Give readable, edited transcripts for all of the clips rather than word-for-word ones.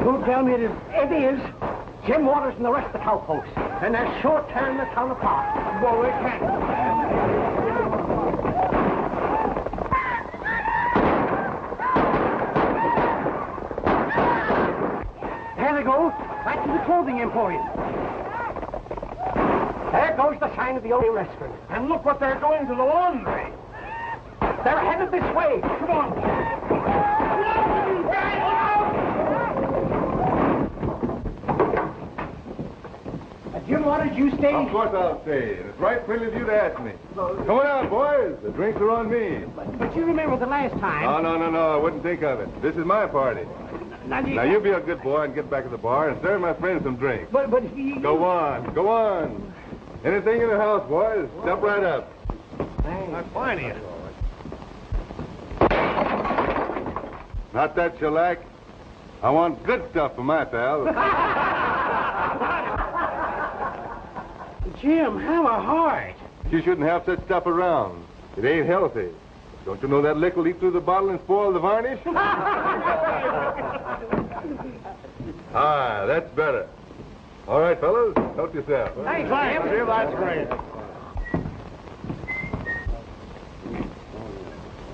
Don't tell me it is. It is. Jim Waters and the rest of the cowpost. And they're sure tearing the town apart. Well, we can't. There they go. Back to the clothing emporium. There goes the sign of the old restaurant. And look what they're doing to the laundry. They're headed this way. Come on. Jim, what did you stay? Of course I'll stay. It's right friendly of you to ask me. Come on out, boys. The drinks are on me. But you remember the last time. No. I wouldn't think of it. This is my party. Now you be a good boy and get back to the bar and serve my friends some drinks. But he... Go on. Anything in the house, boys, step right up. Thanks. I'm fine here. Not that shellac. I want good stuff for my pals. Jim, have a heart. You shouldn't have such stuff around. It ain't healthy. Don't you know that liquor will eat through the bottle and spoil the varnish? That's better. All right, fellas, help yourself. Thanks, Jim. That's great.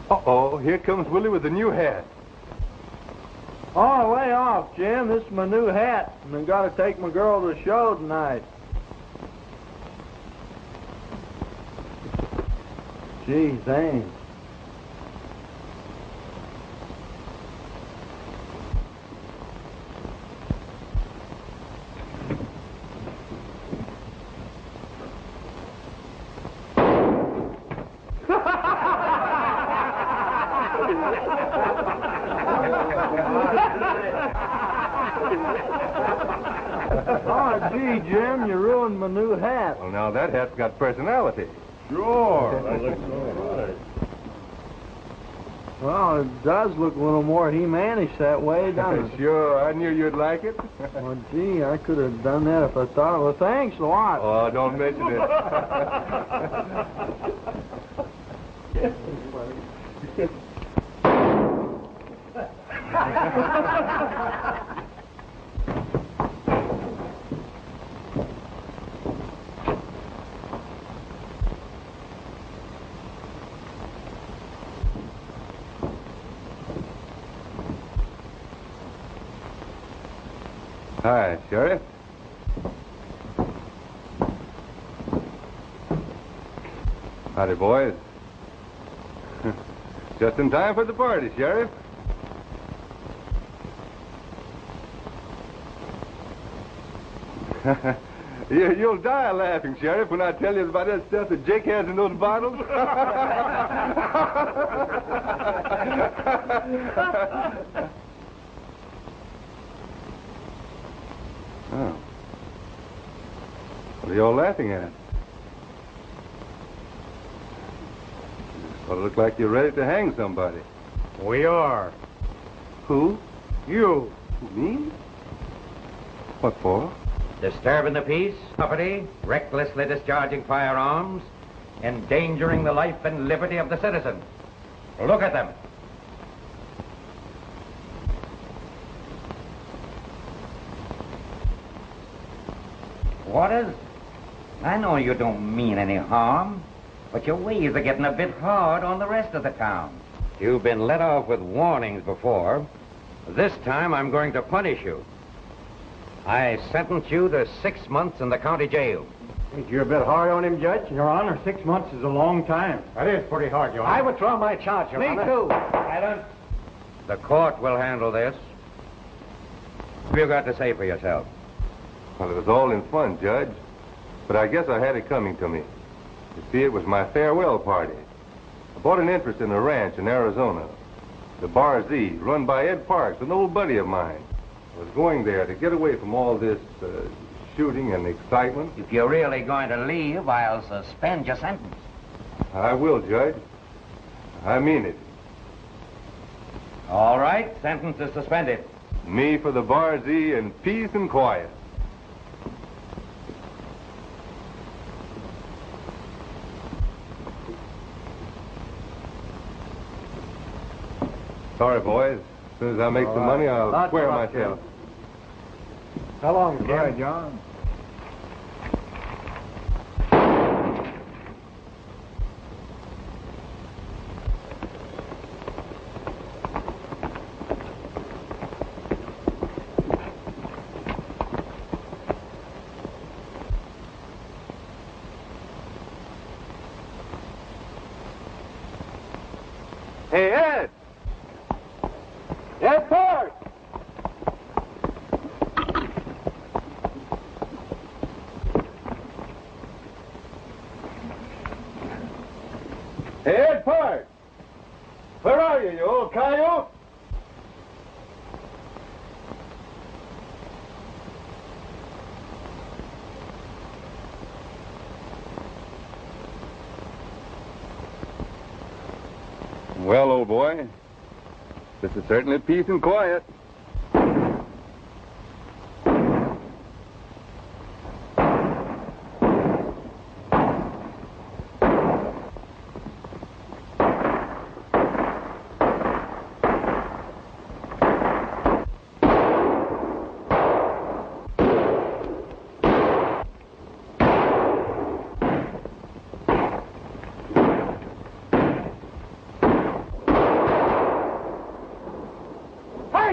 Uh-oh, here comes Willie with the new hat. Oh, lay off, Jim. This is my new hat. And I got to take my girl to the show tonight. Gee, thanks. Oh, gee, Jim, you ruined my new hat. Well, now that hat's got personality. Sure. That looks all right. Well, it does look a little more He-Man-ish that way, doesn't it? Sure, I knew you'd like it. Well, gee, I could have done that if I thought. Well, thanks a lot. Oh, don't mention it. Hi, Sheriff. Howdy, boys. Just in time for the party, Sheriff. You'll die laughing, Sheriff, when I tell you about that stuff that Jake has in those bottles. Oh. What are you all laughing at? Well, it looks like you're ready to hang somebody. We are. Who? You. Me? What for? Disturbing the peace, property, recklessly discharging firearms, endangering the life and liberty of the citizens. Look at them. Waters, I know you don't mean any harm, but your ways are getting a bit hard on the rest of the town. You've been let off with warnings before. This time I'm going to punish you. I sentence you to 6 months in the county jail. Think you're a bit hard on him, Judge? Your Honor, 6 months is a long time. That is pretty hard, Your Honor. I withdraw my charge, Your Honor. Me too. Silence. The court will handle this. What have you got to say for yourself? Well, it was all in fun, Judge. But I guess I had it coming to me. You see, it was my farewell party. I bought an interest in a ranch in Arizona. The Bar Z, run by Ed Parks, an old buddy of mine. I was going there to get away from all this shooting and excitement. If you're really going to leave, I'll suspend your sentence. I will, Judge. I mean it. All right, sentence is suspended. Me for the Bar Z and peace and quiet. Sorry, boys. As soon as I make some money, I'll swear myself. So long, Jim. Bye, John. Hey, Ed! Yes, sir. Hey, Ed Park! Where are you old coyote? Well, old boy, this is certainly peace and quiet.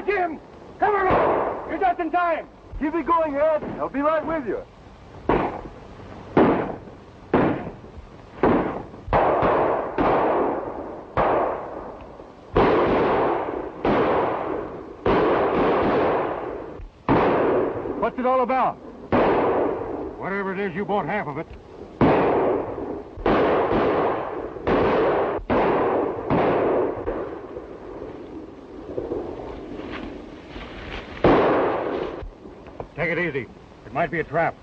Jim! Come around! You're just in time! Keep it going, Ed. I'll be right with you. What's it all about? Whatever it is, you bought half of it. Take it easy. It might be a trap.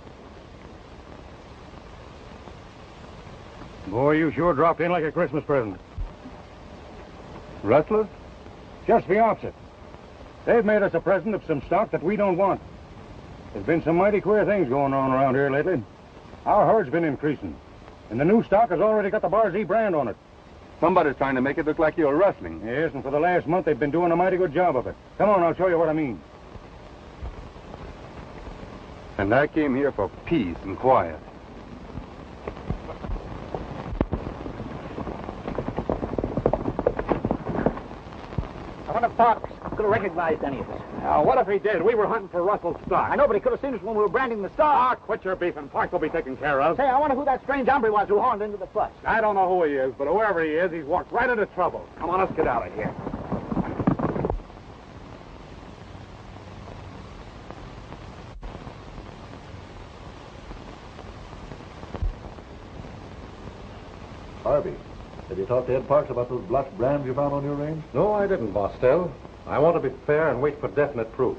Boy, you sure dropped in like a Christmas present. Rustlers? Just the opposite. They've made us a present of some stock that we don't want. There's been some mighty queer things going on around here lately. Our herd's been increasing, and the new stock has already got the Bar Z brand on it. Somebody's trying to make it look like you're rustling. Yes, and for the last month they've been doing a mighty good job of it. Come on, I'll show you what I mean. And I came here for peace and quiet. I wonder if Parks could have recognized any of us. Now, what if he did? We were hunting for Russell's stock. I know, but he could have seen us when we were branding the stock. Quit your beefing. Park will be taken care of. Say, I wonder who that strange hombre was who horned into the fuss. I don't know who he is, but whoever he is, he's walked right into trouble. Come on, let's get out of here. Harvey, have you talked to Ed Parks about those blotched brands you found on your range? No, I didn't, Bostel. I want to be fair and wait for definite proof.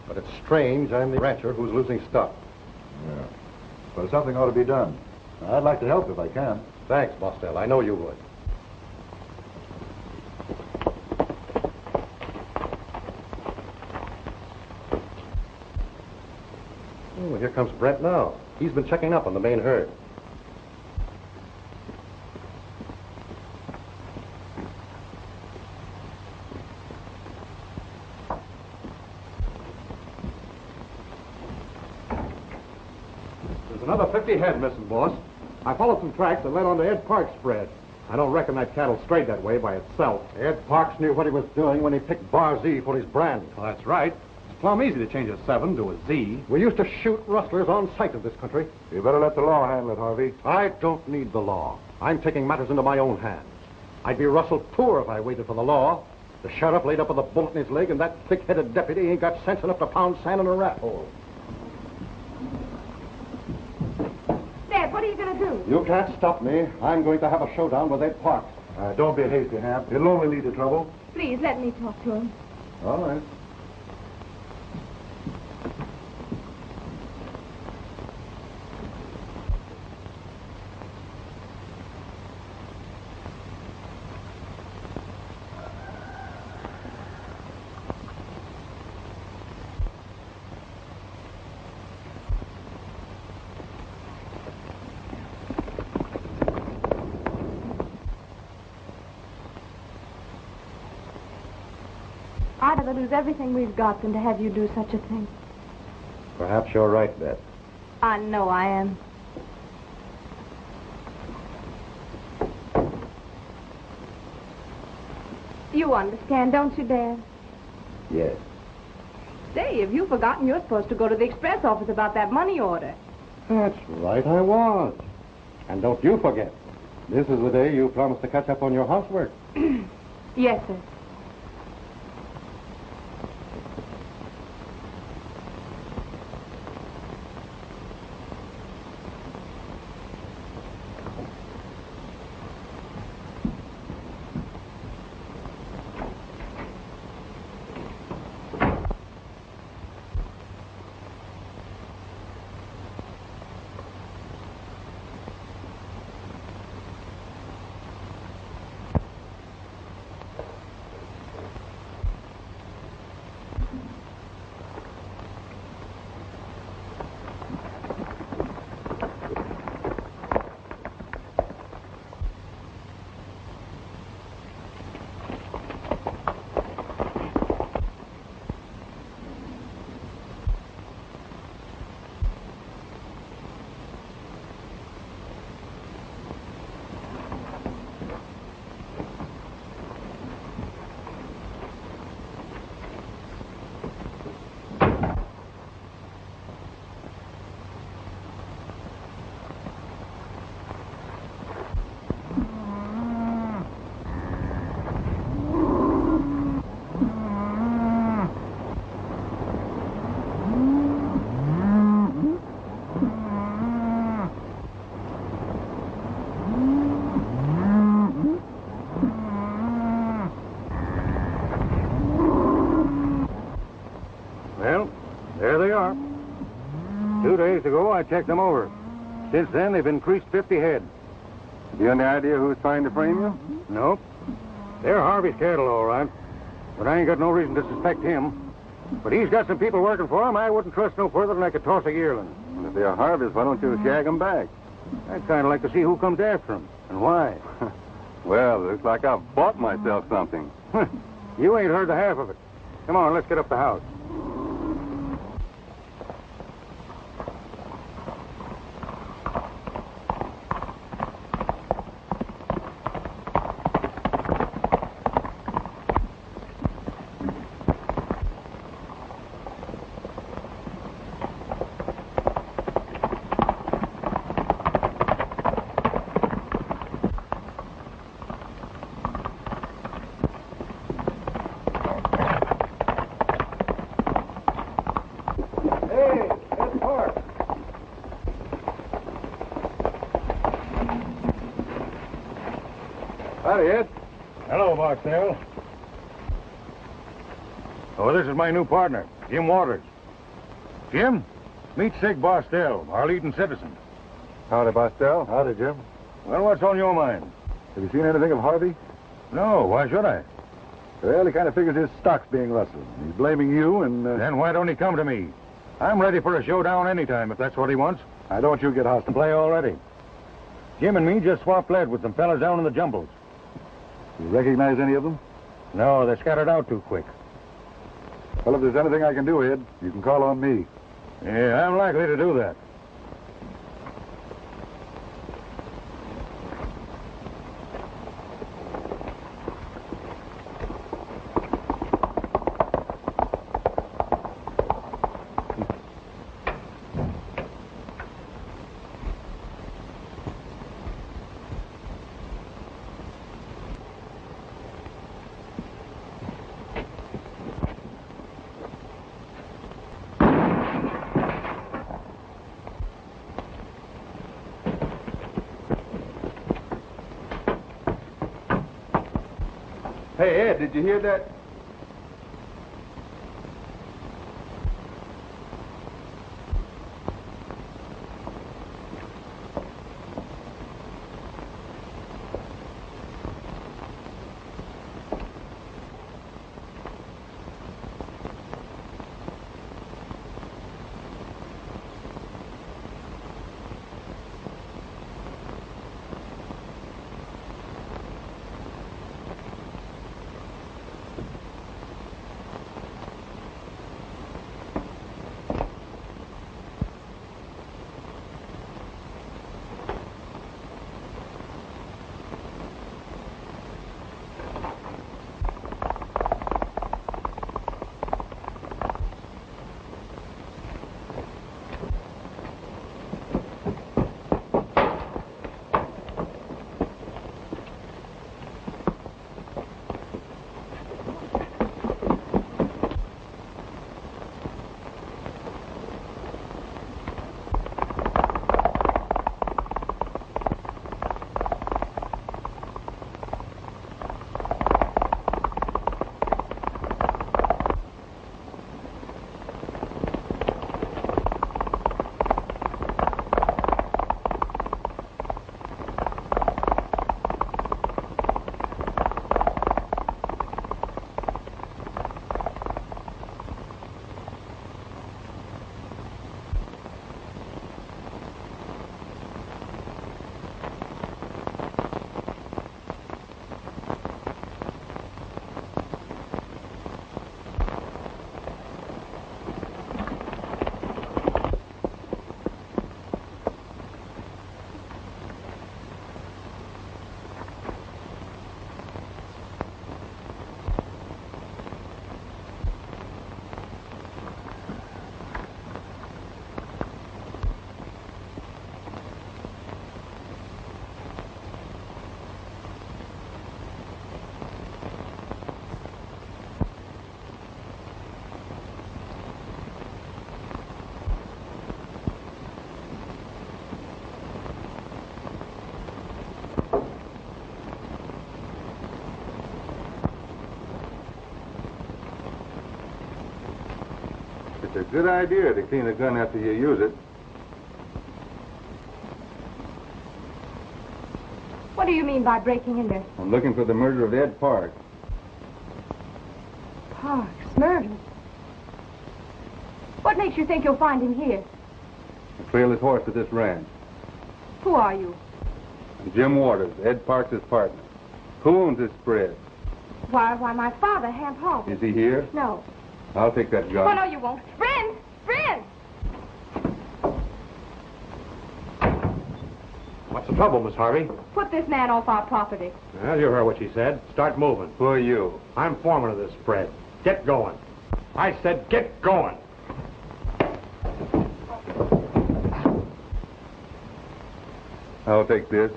But it's strange I'm the rancher who's losing stock. Yeah. Well, something ought to be done. I'd like to help if I can. Thanks, Bostel. I know you would. Oh, here comes Brent now. He's been checking up on the main herd. Another 50 head missing, boss. I followed some tracks that led on to Ed Parks' spread. I don't reckon that cattle strayed that way by itself. Ed Parks knew what he was doing when he picked Bar Z for his brand. Well, that's right. It's plumb easy to change a 7 to a Z. We used to shoot rustlers on sight in this country. You better let the law handle it, Harvey. I don't need the law. I'm taking matters into my own hands. I'd be rustled poor if I waited for the law. The sheriff laid up with a bullet in his leg, and that thick-headed deputy ain't got sense enough to pound sand in a rat hole. Dad, what are you going to do? You can't stop me. I'm going to have a showdown with Ed Parks. Don't be hasty, Hap. It'll only lead to trouble. Please, let me talk to him. All right. I'd rather lose everything we've got than to have you do such a thing. Perhaps you're right, Beth. I know I am. You understand, don't you, Dad? Yes. Say, have you forgotten you're supposed to go to the express office about that money order? That's right, I was. And don't you forget, this is the day you promised to catch up on your housework. Yes, sir. Well, there they are. 2 days ago, I checked them over. Since then, they've increased 50 head. Have you any idea who's trying to frame you? Nope. They're Harvey's cattle, all right. But I ain't got no reason to suspect him. But he's got some people working for him I wouldn't trust no further than I could toss a yearling. Well, if they're Harvey's, why don't you shag them back? I'd kind of like to see who comes after him and why. Well, looks like I've bought myself something. You ain't heard the half of it. Come on, let's get up the house. Howdy, Ed. Hello, Barstow. Oh, this is my new partner, Jim Waters. Jim, meet Sig Barstow, our leading citizen. Howdy, Bostel. Howdy, Jim. Well, what's on your mind? Have you seen anything of Harvey? No, why should I? Well, he kind of figures his stock's being rustled. He's blaming you, and Then why don't he come to me? I'm ready for a showdown anytime, if that's what he wants. I don't you get hostile. Play already. Jim and me just swapped lead with some fellas down in the jumbles. You recognize any of them? No, they scattered out too quick. Well, if there's anything I can do, Ed, you can call on me. Yeah, I'm likely to do that. Hey, Ed, did you hear that? It's a good idea to clean a gun after you use it. What do you mean by breaking in there? I'm looking for the murder of Ed Park. Parks, murdered. What makes you think you'll find him here? I trailed his horse to this ranch. Who are you? I'm Jim Waters, Ed Parks' partner. Who owns this spread? Why, my father, Hamp Hall. Is he here? No. I'll take that gun. Oh, no, you won't. Friend! Friend! What's the trouble, Miss Harvey? Put this man off our property. Well, you heard what she said. Start moving. Who are you? I'm foreman of this spread. Get going. I said get going. I'll take this.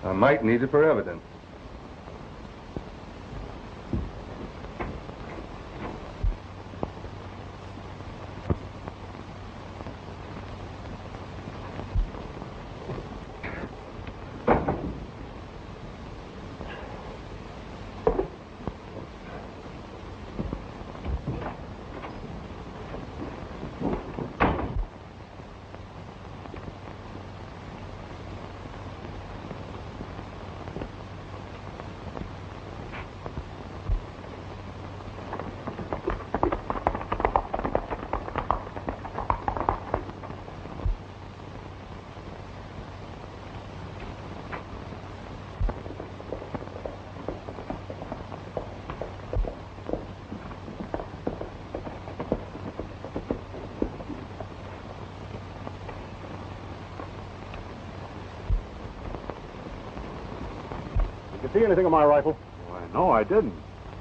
I might need it for evidence. See anything of my rifle? Why, no, I didn't.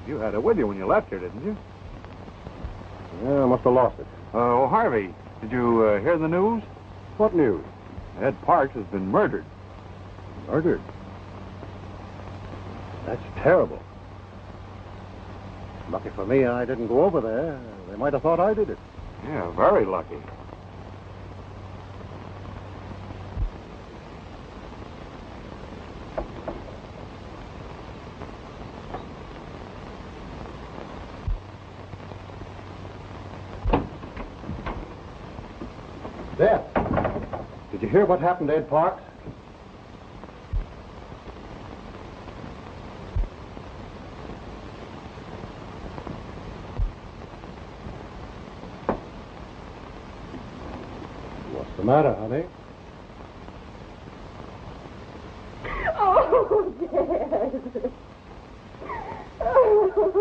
You had it with you when you left here, didn't you? Yeah, I must have lost it. Oh, Harvey, did you hear the news? What news? Ed Parks has been murdered. Murdered? That's terrible. Lucky for me, I didn't go over there. They might have thought I did it. Yeah, very lucky. There. Did you hear what happened to Ed Parks? What's the matter, honey? Oh, Dad. Oh.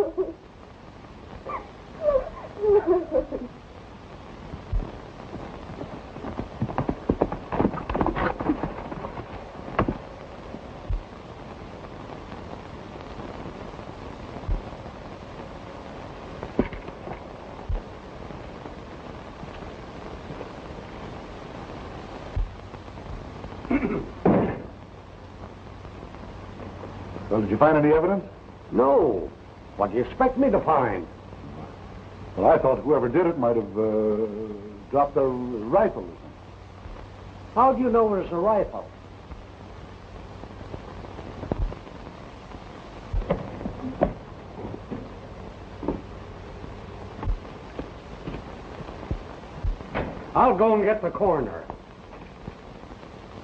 Well, did you find any evidence? No. What do you expect me to find? Well, I thought whoever did it might have dropped their rifle or something. How do you know it was a rifle? I'll go and get the coroner.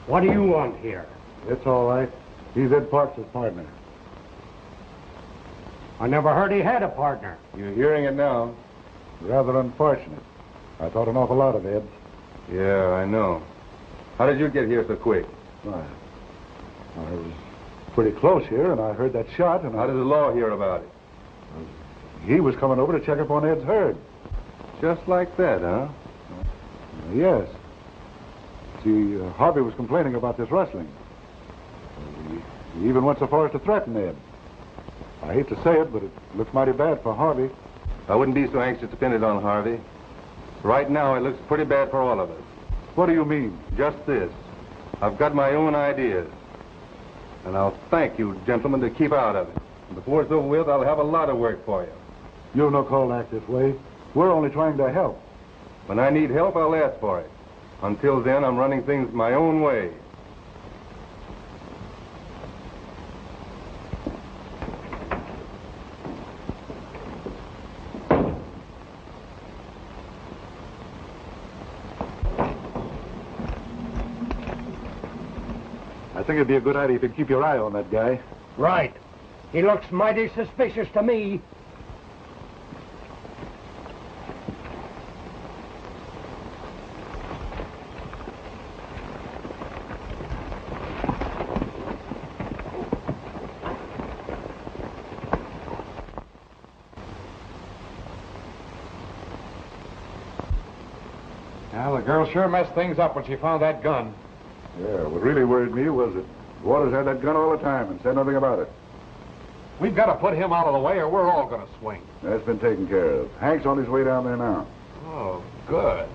What do you want here? It's all right. He's Ed Parks' partner. I never heard he had a partner. You're hearing it now. Rather unfortunate. I thought an awful lot of Ed's. Yeah, I know. How did you get here so quick? I was pretty close here, and I heard that shot, and How did the law hear about it? he was coming over to check up on Ed's herd. Just like that, huh? Yes. See, Harvey was complaining about this rustling. He even went so far as to threaten Ed. I hate to say it, but it looks mighty bad for Harvey. I wouldn't be so anxious to pin it on Harvey. Right now, it looks pretty bad for all of us. What do you mean? Just this. I've got my own ideas. And I'll thank you, gentlemen, to keep out of it. And before it's over with, I'll have a lot of work for you. You've no call to act this way. We're only trying to help. When I need help, I'll ask for it. Until then, I'm running things my own way. think it'd be a good idea if you'd keep your eye on that guy. Right. He looks mighty suspicious to me. Well, the girl sure messed things up when she found that gun. Yeah, what really worried me was that Waters had that gun all the time and said nothing about it. We've got to put him out of the way or we're all going to swing. That's been taken care of. Hank's on his way down there now. Oh, good.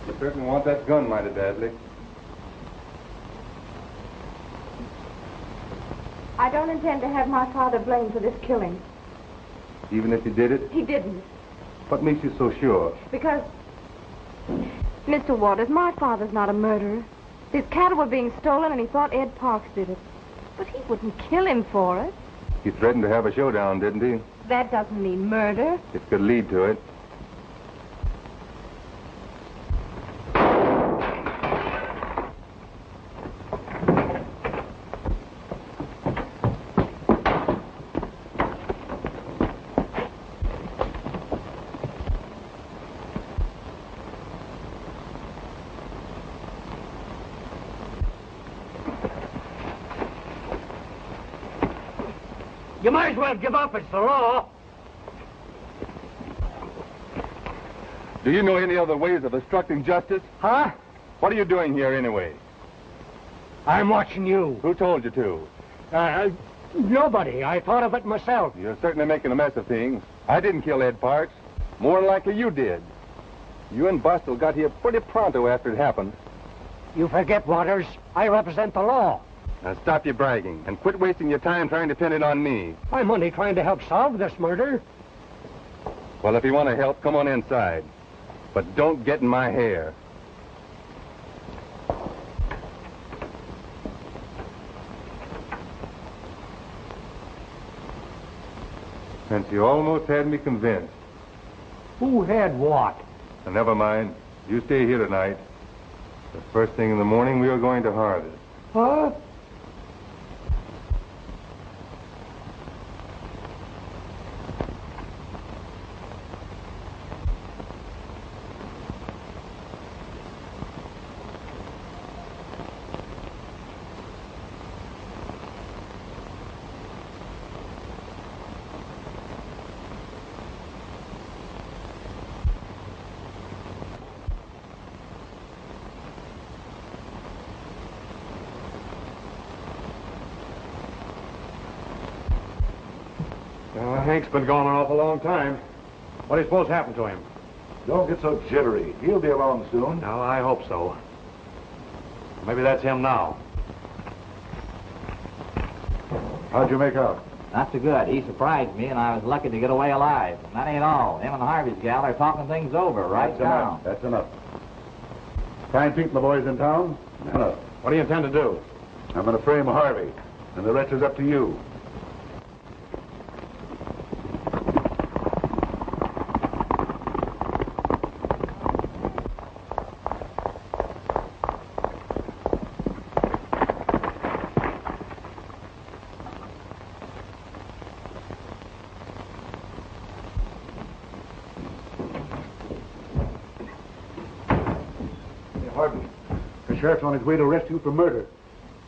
You certainly want that gun mighty badly. I don't intend to have my father blamed for this killing. Even if you did it? He didn't. What makes you so sure? Because, Mr. Waters, my father's not a murderer. His cattle were being stolen and he thought Ed Parks did it. But he wouldn't kill him for it. He threatened to have a showdown, didn't he? That doesn't mean murder. It could lead to it. You might as well give up. It's the law. Do you know any other ways of obstructing justice? Huh? What are you doing here anyway? I'm watching you. Who told you to? Nobody. I thought of it myself. You're certainly making a mess of things. I didn't kill Ed Parks. More than likely you did. You and Bostel got here pretty pronto after it happened. You forget, Waters. I represent the law. Now stop your bragging and quit wasting your time trying to pin it on me. I'm only trying to help solve this murder. Well, if you want to help, come on inside. But don't get in my hair. Since you almost had me convinced. Who had what? Now, never mind. You stay here tonight. The first thing in the morning, we are going to harvest. Huh? Hank's been gone an awful long time. What do you suppose happened to him? Don't get so jittery. He'll be along soon. No, I hope so. Maybe that's him now. How'd you make out? Not so good. He surprised me, and I was lucky to get away alive. And that ain't all. Him and Harvey's gal are talking things over right That's now. enough. That's enough. Find Pete and the boys in town? Enough. What do you intend to do? I'm going to frame Harvey, and the rest is up to you. The sheriff's on his way to arrest you for murder.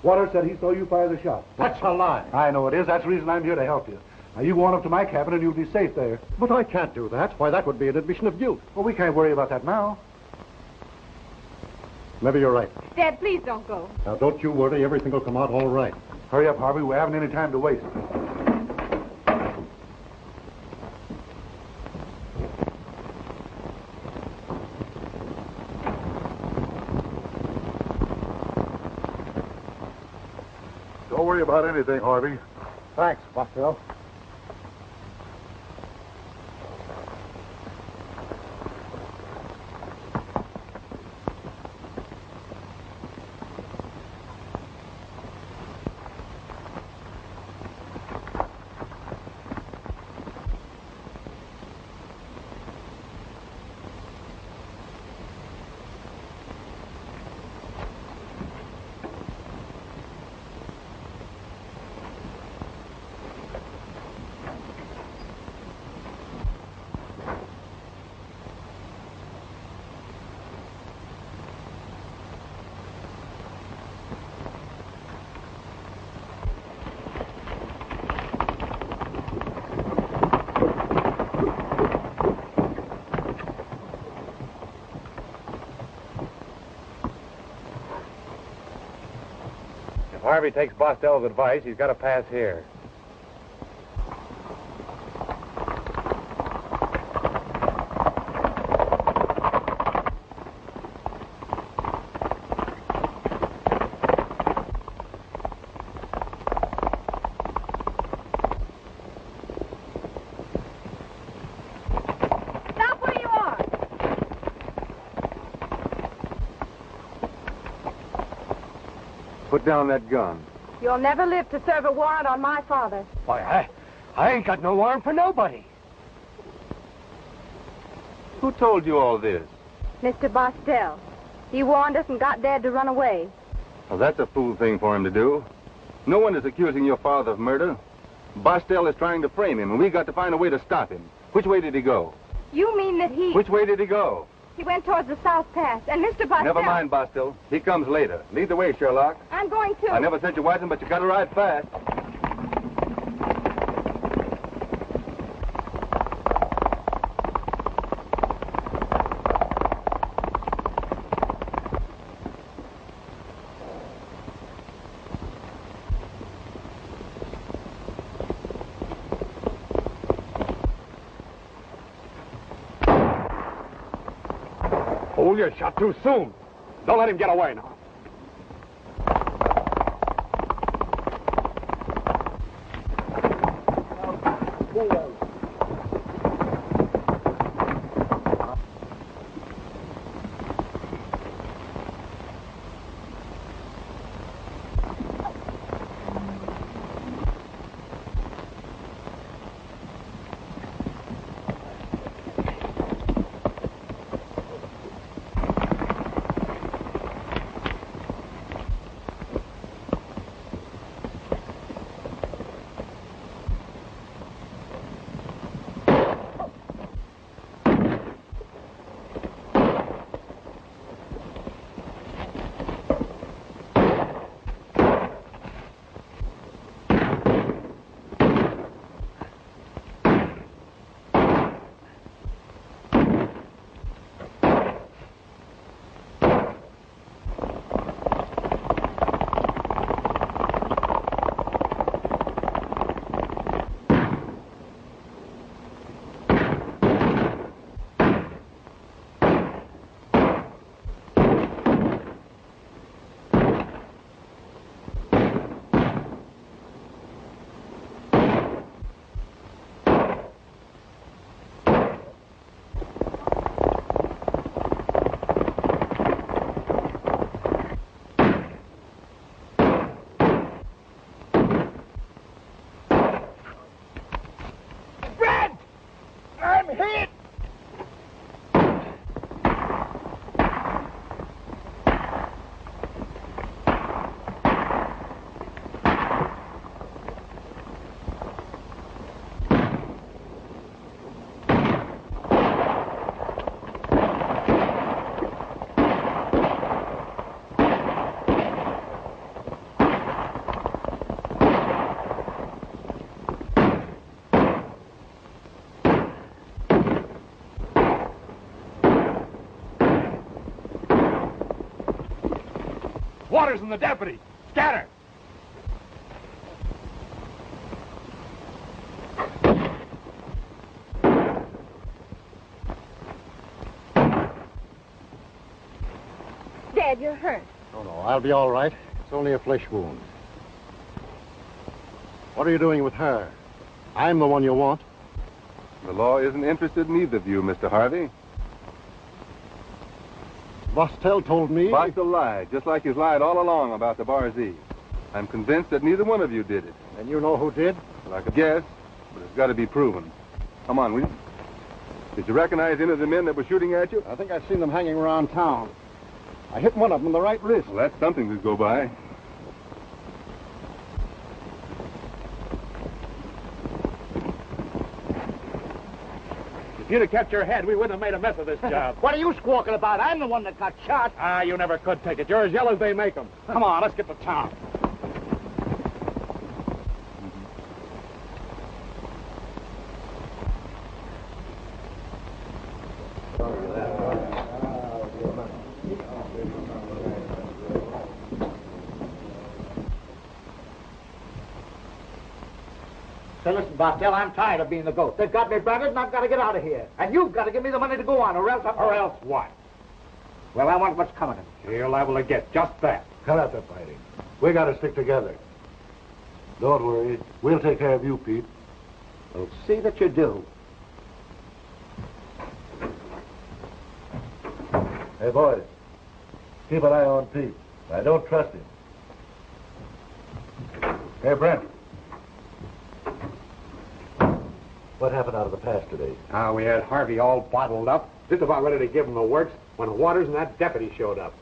Waters said he saw you fire the shot. That's a lie. I know it is. That's the reason I'm here to help you. Now, you go on up to my cabin and you'll be safe there. But I can't do that. Why, that would be an admission of guilt. Well, we can't worry about that now. Maybe you're right. Dad, please don't go. Now, don't you worry. Everything will come out all right. Hurry up, Harvey. We haven't any time to waste. Don't worry about anything, Harvey. Thanks, Boswell. If Harvey takes Bostel's advice, he's got to pass here. Stop where you are. Put down that gun. You'll never live to serve a warrant on my father. Why, I ain't got no warrant for nobody. Who told you all this? Mr. Bostel. He warned us and got Dad to run away. Well, that's a fool thing for him to do. No one is accusing your father of murder. Bostel is trying to frame him, and we got to find a way to stop him. Which way did he go? You mean that he... Which way did he go? He went towards the South Pass, and Mr. Bostel... Never mind, Bostel. He comes later. Lead the way, Sherlock. I'm going to... I never said you wasn't, but you got to ride fast. Oh, you shot too soon. Don't let him get away now. Waters and the deputy. Scatter! Dad, you're hurt. Oh, no, I'll be all right. It's only a flesh wound. What are you doing with her? I'm the one you want. The law isn't interested in either of you, Mr. Harvey. Vostell told me... Vostell lied, just like he's lied all along about the Barzee. I'm convinced that neither one of you did it. And you know who did? Well, I could guess, but it's got to be proven. Come on, will you? Did you recognize any of the men that were shooting at you? I think I've seen them hanging around town. I hit one of them in the right wrist. Well, that's something to go by. If you'd have kept your head, we wouldn't have made a mess of this job. What are you squawking about? I'm the one that got shot. Ah, you never could take it. You're as yellow as they make them. Come on, let's get to town. Say, listen, Vostell, I'm tired of being the goat. They've got me branded, and I've got to get out of here. And you've got to give me the money to go on, or else Or else what? Well, I want what's coming to me. You're liable to get just that. Cut out the fighting. We got to stick together. Don't worry. We'll take care of you, Pete. Well, see that you do. Hey, boys. Keep an eye on Pete. I don't trust him. Hey, Brent. What happened out of the pass today? We had Harvey all bottled up, just about ready to give him the works, when Waters and that deputy showed up.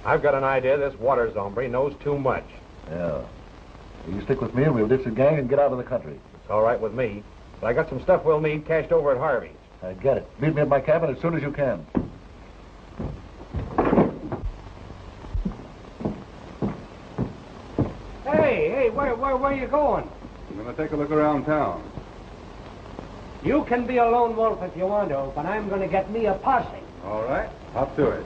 I've got an idea this Waters hombre knows too much. Yeah. You stick with me and we'll ditch the gang and get out of the country. It's all right with me, but I got some stuff we'll need cashed over at Harvey's. I get it. Meet me at my cabin as soon as you can. Hey, where are you going? I'm going to take a look around town. You can be a lone wolf if you want to, but I'm going to get me a posse. All right, up to it.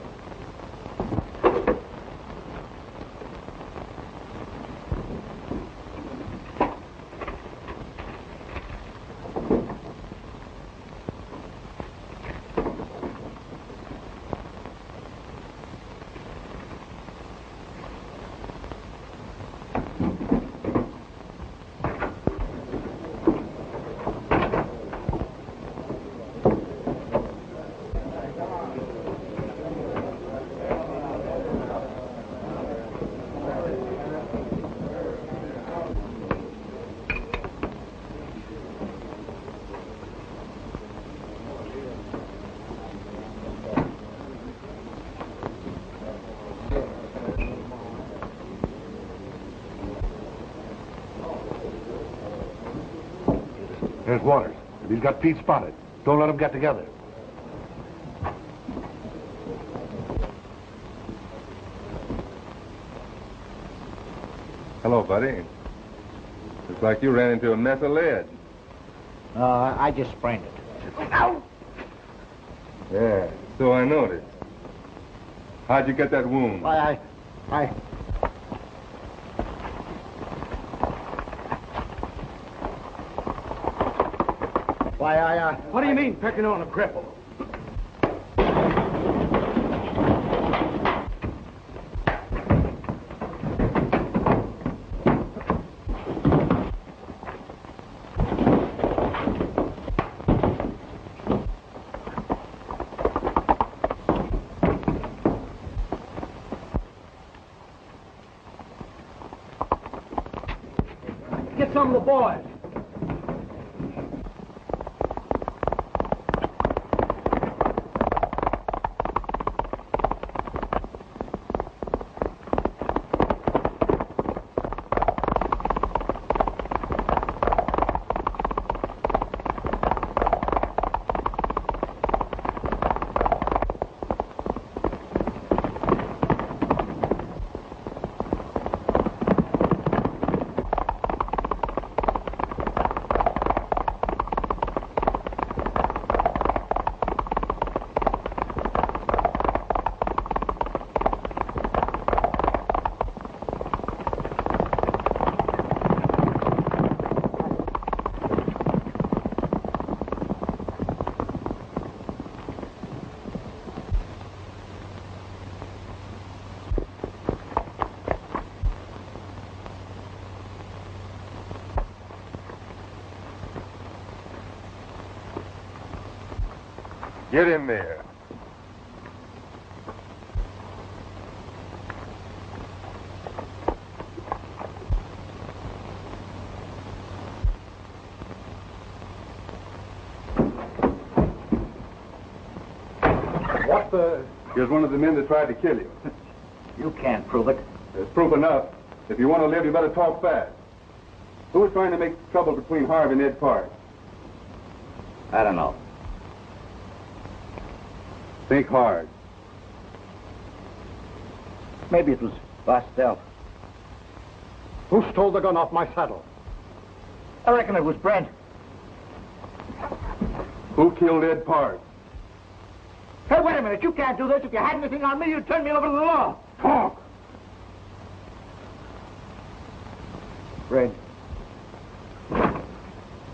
There's Waters. He's got Pete spotted. Don't let them get together. Hello, buddy. Looks like you ran into a mess of lead. I just sprained it. Ow! Yeah, so I noticed. How'd you get that wound? I... What do you mean, picking on a cripple? Get some of the boys. Get in there. What the... Here's one of the men that tried to kill you. You can't prove it. There's proof enough. If you want to live, you better talk fast. Who was trying to make trouble between Harvey and Ed Park? I don't know. Think hard. Maybe it was Bostel. Who stole the gun off my saddle? I reckon it was Brent. Who killed Ed Park? Hey, wait a minute. You can't do this. If you had anything on me, you'd turn me over to the law. Talk! Brent.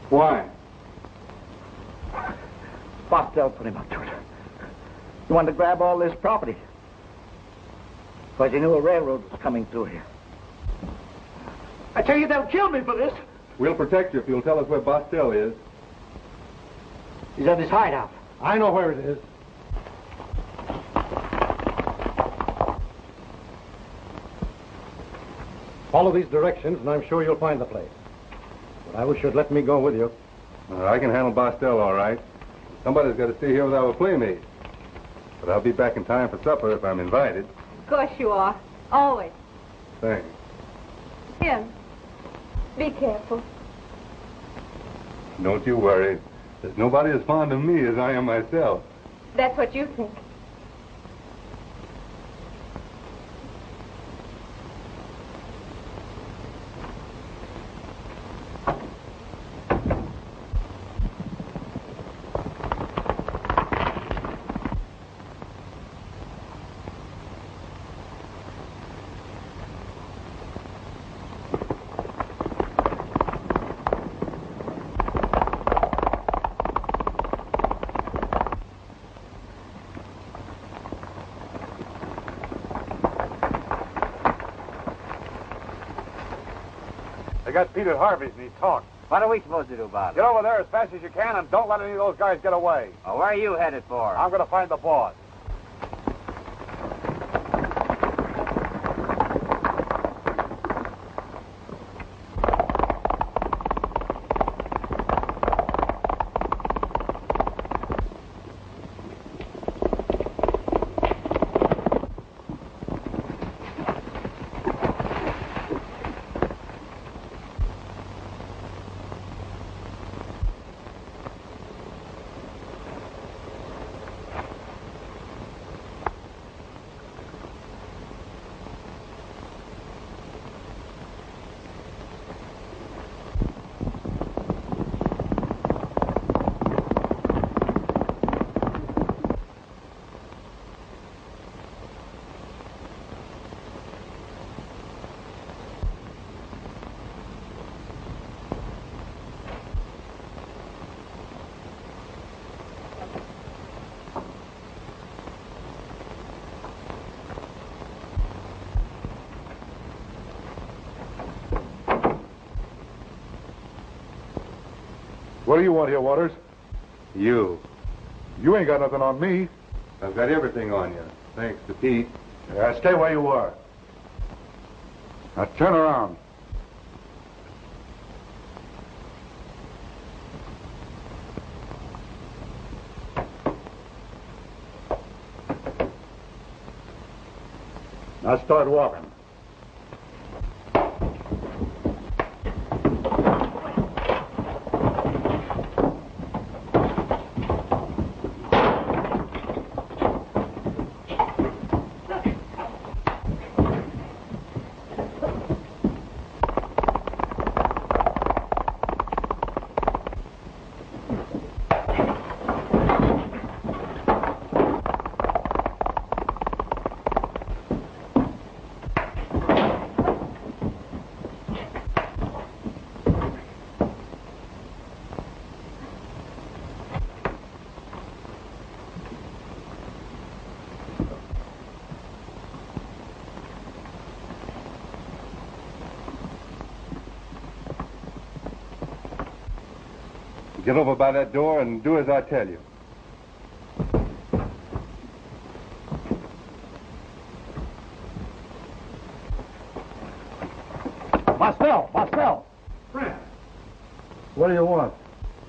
Why? Bostel put him up to it. He wanted to grab all this property. Because he knew a railroad was coming through here. I tell you, they'll kill me for this. We'll protect you if you'll tell us where Bostel is. He's at his hideout. I know where it is. Follow these directions, and I'm sure you'll find the place. But I wish you'd let me go with you. I can handle Bostel all right. Somebody's got to stay here with our playmate. But I'll be back in time for supper if I'm invited. Of course you are. Always. Thanks. Jim, be careful. Don't you worry. There's nobody as fond of me as I am myself. That's what you think. They got Pete at Harvey's and he talked. What are we supposed to do about it? Get over there as fast as you can and don't let any of those guys get away. Well, where are you headed for? I'm going to find the boss. What do you want here, Waters? You. You ain't got nothing on me. I've got everything on you, thanks to Pete. Yeah, stay where you are. Now turn around. Now start walking. Get over by that door and do as I tell you.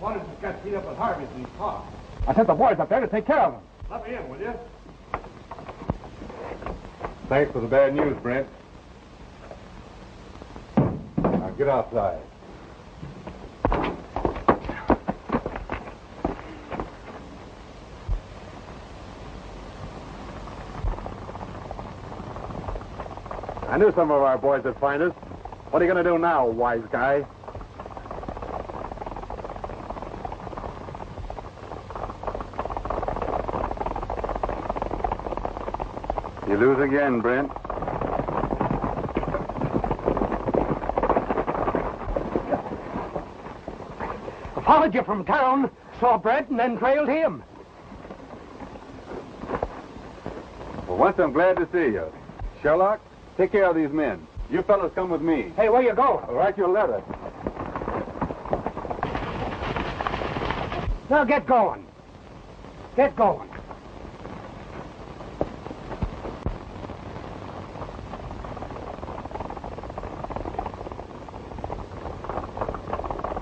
Waters has got beat up with Harvey's and he's caught. I sent the boys up there to take care of him. Let me in, will you? Thanks for the bad news, Brent. Now get outside. I knew some of our boys would find us. What are you going to do now, wise guy? You lose again, Brent. I followed you from town, saw Brent, and then trailed him. For once, I'm glad to see you. Sherlock, take care of these men. You fellas come with me. Hey, where you going? I'll write you a letter. Now get going. Get going.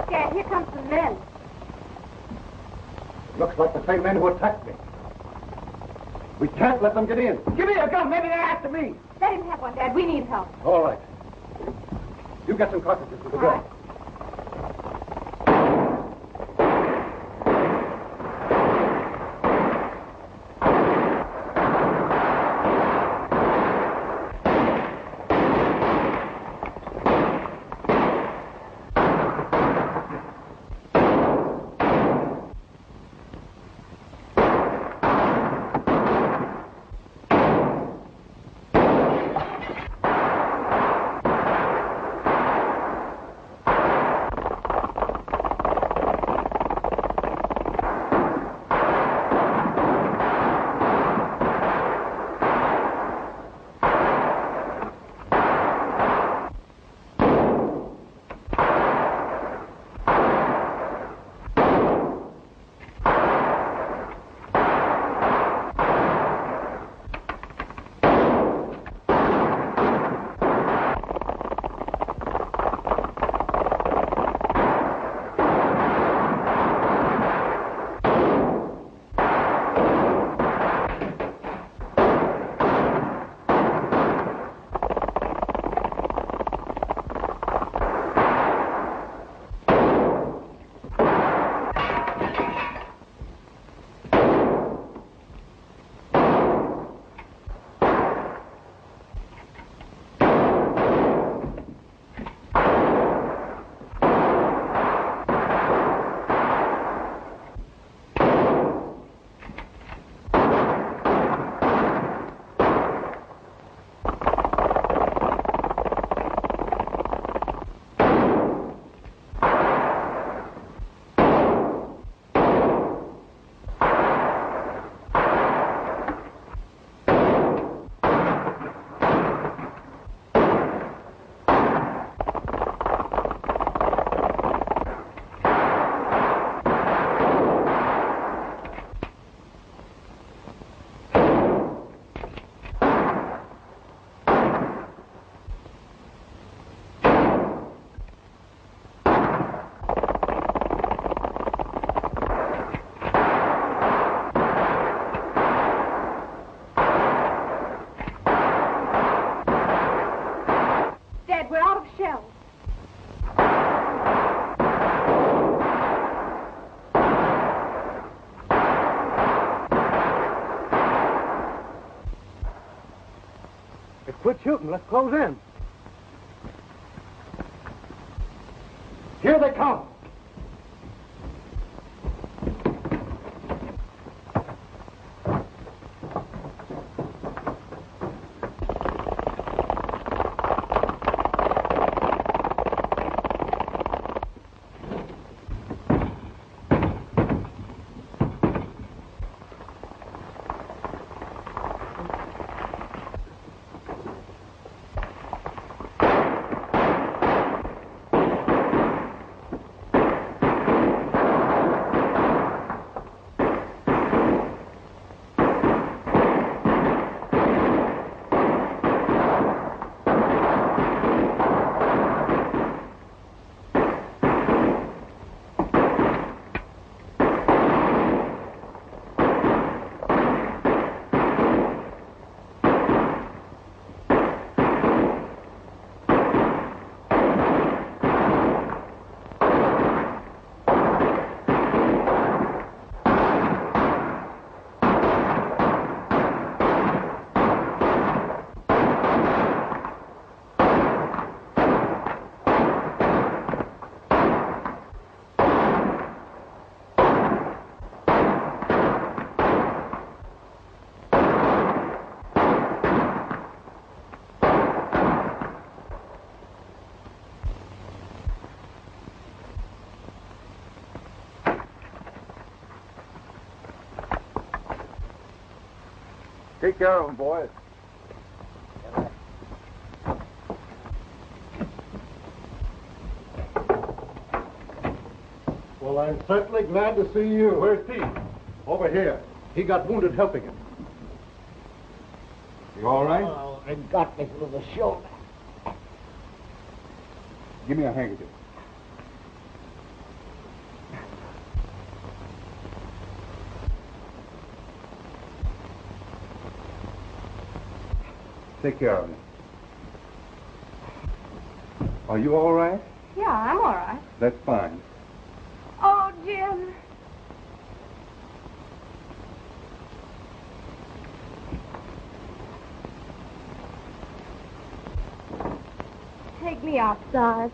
Dad, here comes the men. Looks like the same men who attacked me. We can't let them get in. Give me a gun. Maybe they're after me. Let him have one, Dad. We need help. All right. You get some cartridges for the All gun. right. Quit shooting. Let's close in. Here they come. Take care of him, boys. Well, I'm certainly glad to see you. Where's Pete? Over here. He got wounded helping him. You all right? Oh, it got me through the shoulder. Give me a handkerchief. Take care of me. Are you all right? Yeah, I'm all right. That's fine. Oh, Jim. Take me outside.